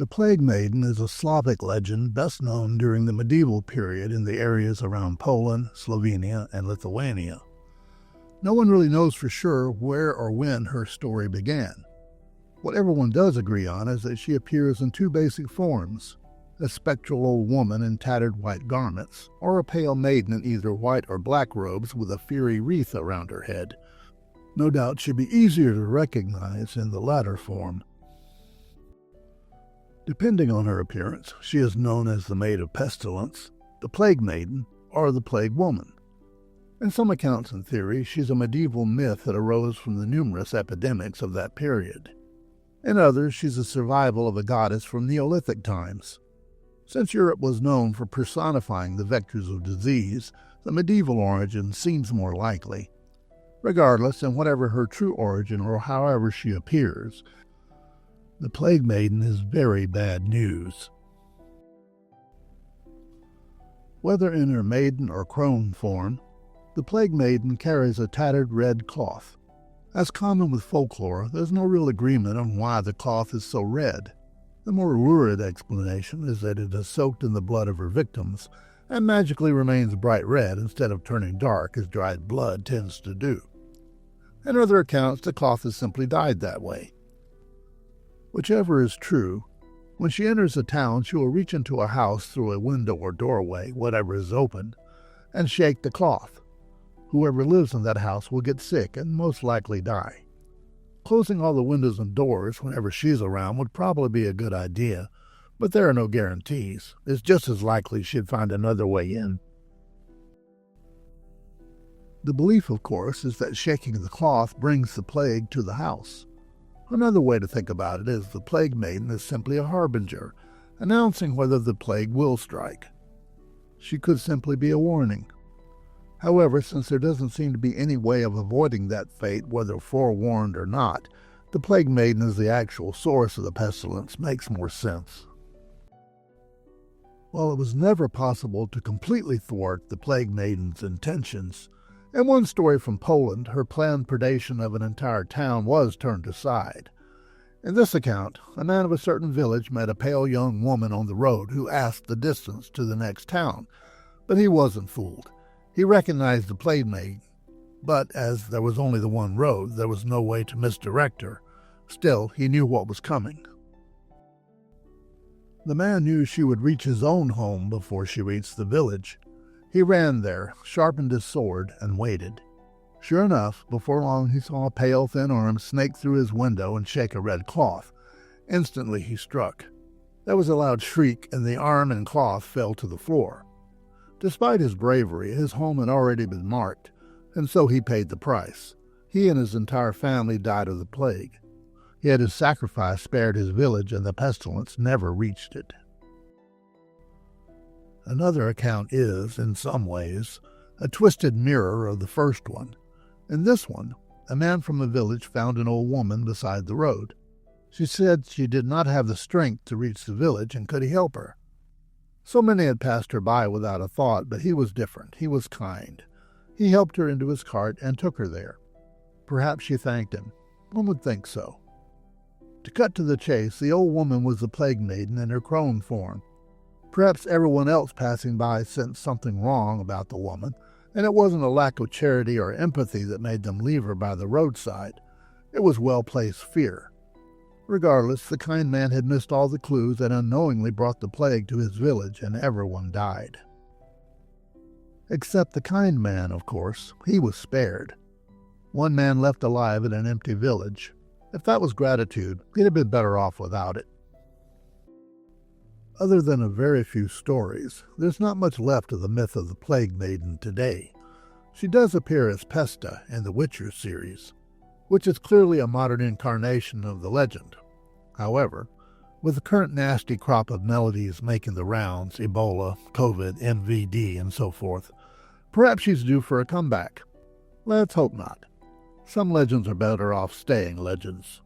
The Plague Maiden is a Slavic legend best known during the medieval period in the areas around Poland, Slovenia, and Lithuania. No one really knows for sure where or when her story began. What everyone does agree on is that she appears in two basic forms: a spectral old woman in tattered white garments, or a pale maiden in either white or black robes with a fiery wreath around her head. No doubt she'd be easier to recognize in the latter form. Depending on her appearance, she is known as the Maid of Pestilence, the Plague Maiden, or the Plague Woman. In some accounts and theory, she's a medieval myth that arose from the numerous epidemics of that period. In others, she's a survival of a goddess from Neolithic times. Since Europe was known for personifying the vectors of disease, the medieval origin seems more likely. Regardless, in whatever her true origin or however she appears, the Plague Maiden is very bad news. Whether in her maiden or crone form, the Plague Maiden carries a tattered red cloth. As common with folklore, there's no real agreement on why the cloth is so red. The more lurid explanation is that it is soaked in the blood of her victims and magically remains bright red instead of turning dark as dried blood tends to do. In other accounts, the cloth is simply dyed that way. Whichever is true, when she enters a town, she will reach into a house through a window or doorway, whatever is open, and shake the cloth. Whoever lives in that house will get sick and most likely die. Closing all the windows and doors whenever she's around would probably be a good idea, but there are no guarantees. It's just as likely she'd find another way in. The belief, of course, is that shaking the cloth brings the plague to the house. Another way to think about it is the Plague Maiden is simply a harbinger, announcing whether the plague will strike. She could simply be a warning. However, since there doesn't seem to be any way of avoiding that fate, whether forewarned or not, the Plague Maiden as the actual source of the pestilence makes more sense. While it was never possible to completely thwart the Plague Maiden's intentions, in one story from Poland, her planned predation of an entire town was turned aside. In this account, a man of a certain village met a pale young woman on the road who asked the distance to the next town, but he wasn't fooled. He recognized the Plague Maiden, but as there was only the one road, there was no way to misdirect her. Still, he knew what was coming. The man knew she would reach his own home before she reached the village. He ran there, sharpened his sword, and waited. Sure enough, before long he saw a pale, thin arm snake through his window and shake a red cloth. Instantly he struck. There was a loud shriek, and the arm and cloth fell to the floor. Despite his bravery, his home had already been marked, and so he paid the price. He and his entire family died of the plague. Yet his sacrifice spared his village, and the pestilence never reached it. Another account is, in some ways, a twisted mirror of the first one. In this one, a man from a village found an old woman beside the road. She said she did not have the strength to reach the village, and could he help her? So many had passed her by without a thought, but he was different. He was kind. He helped her into his cart and took her there. Perhaps she thanked him. One would think so. To cut to the chase, the old woman was the Plague Maiden in her crone form. Perhaps everyone else passing by sensed something wrong about the woman, and it wasn't a lack of charity or empathy that made them leave her by the roadside. It was well-placed fear. Regardless, the kind man had missed all the clues and unknowingly brought the plague to his village, and everyone died. Except the kind man, of course. He was spared. One man left alive in an empty village. If that was gratitude, he'd have been better off without it. Other than a very few stories, there's not much left of the myth of the Plague Maiden today. She does appear as Pesta in the Witcher series, which is clearly a modern incarnation of the legend. However, with the current nasty crop of melodies making the rounds, Ebola, COVID, MVD, and so forth, perhaps she's due for a comeback. Let's hope not. Some legends are better off staying legends.